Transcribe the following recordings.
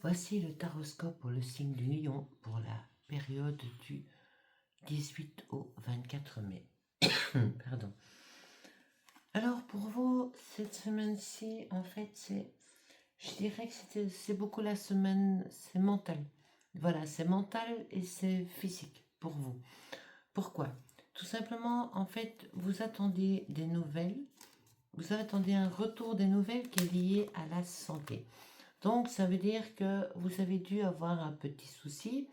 Voici le taroscope pour le signe du Lion pour la période du 18 au 24 mai. Pardon. Alors pour vous, cette semaine-ci, en fait, je dirais que c'est beaucoup la semaine, c'est mental. Voilà, c'est mental et c'est physique pour vous. Pourquoi? Tout simplement, en fait, vous attendez des nouvelles, vous attendez un retour des nouvelles qui est lié à la santé. Donc, ça veut dire que vous avez dû avoir un petit souci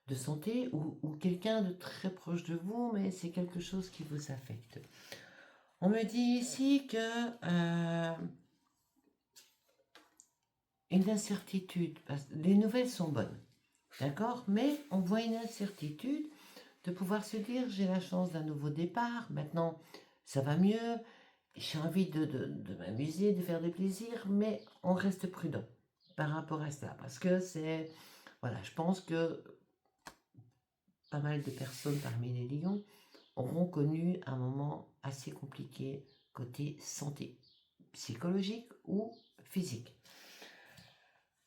de santé ou quelqu'un de très proche de vous, mais c'est quelque chose qui vous affecte. On me dit ici que une incertitude, les nouvelles sont bonnes, d'accord, mais on voit une incertitude de pouvoir se dire j'ai la chance d'un nouveau départ, maintenant ça va mieux, j'ai envie de m'amuser, de faire des plaisirs, mais on reste prudent par rapport à cela, parce que c'est, voilà, je pense que pas mal de personnes parmi les lions auront connu un moment assez compliqué côté santé, psychologique ou physique.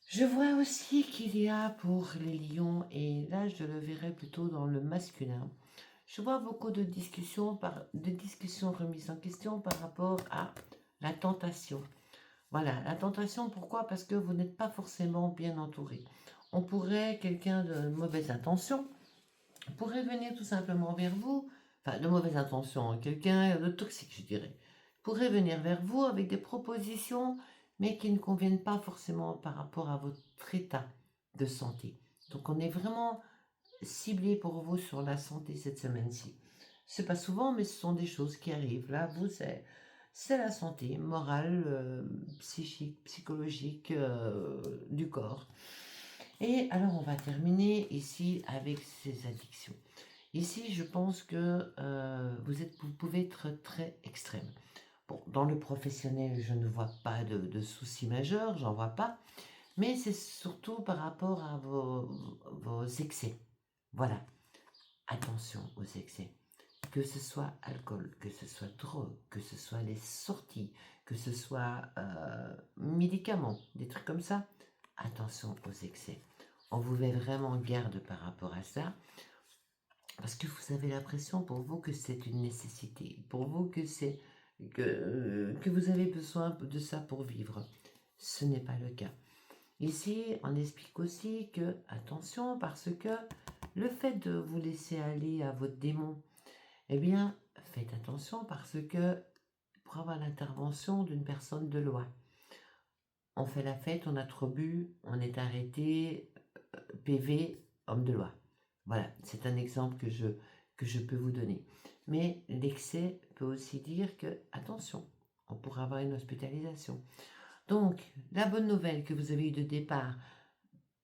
Je vois aussi qu'il y a pour les lions, et là je le verrai plutôt dans le masculin, je vois beaucoup de discussions remises en question par rapport à la tentation. Voilà, la tentation, pourquoi? Parce que vous n'êtes pas forcément bien entouré. On pourrait, quelqu'un de mauvaise intention, pourrait venir tout simplement vers vous, enfin de mauvaise intention, quelqu'un de toxique, je dirais, pourrait venir vers vous avec des propositions, mais qui ne conviennent pas forcément par rapport à votre état de santé. Donc on est vraiment ciblé pour vous sur la santé cette semaine-ci. C'est pas souvent, mais ce sont des choses qui arrivent. Là, vous, c'est la santé morale, psychique, psychologique, du corps. Et alors, on va terminer ici avec ces addictions. Ici, je pense que vous pouvez être très extrême. Bon, dans le professionnel, je ne vois pas de soucis majeurs, j'en vois pas. Mais c'est surtout par rapport à vos excès. Voilà. Attention aux excès. Que ce soit alcool, que ce soit drogue, que ce soit les sorties, que ce soit médicaments, des trucs comme ça. Attention aux excès. On vous met vraiment en garde par rapport à ça. Parce que vous avez l'impression pour vous que c'est une nécessité. Pour vous que vous avez besoin de ça pour vivre. Ce n'est pas le cas. Ici, on explique aussi que, attention, parce que le fait de vous laisser aller à votre démon, eh bien, faites attention parce que pour avoir l'intervention d'une personne de loi, on fait la fête, on a trop bu, on est arrêté, PV, homme de loi. Voilà, c'est un exemple que je peux vous donner. Mais l'excès peut aussi dire que, attention, on pourra avoir une hospitalisation. Donc, la bonne nouvelle que vous avez eue de départ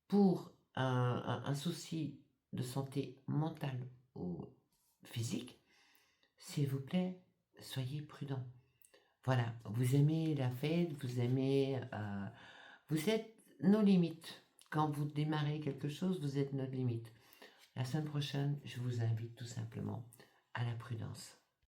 pour un souci de santé mentale ou physique, s'il vous plaît, soyez prudent. Voilà, vous aimez la fête, vous êtes nos limites. Quand vous démarrez quelque chose, vous êtes notre limite. La semaine prochaine, je vous invite tout simplement à la prudence.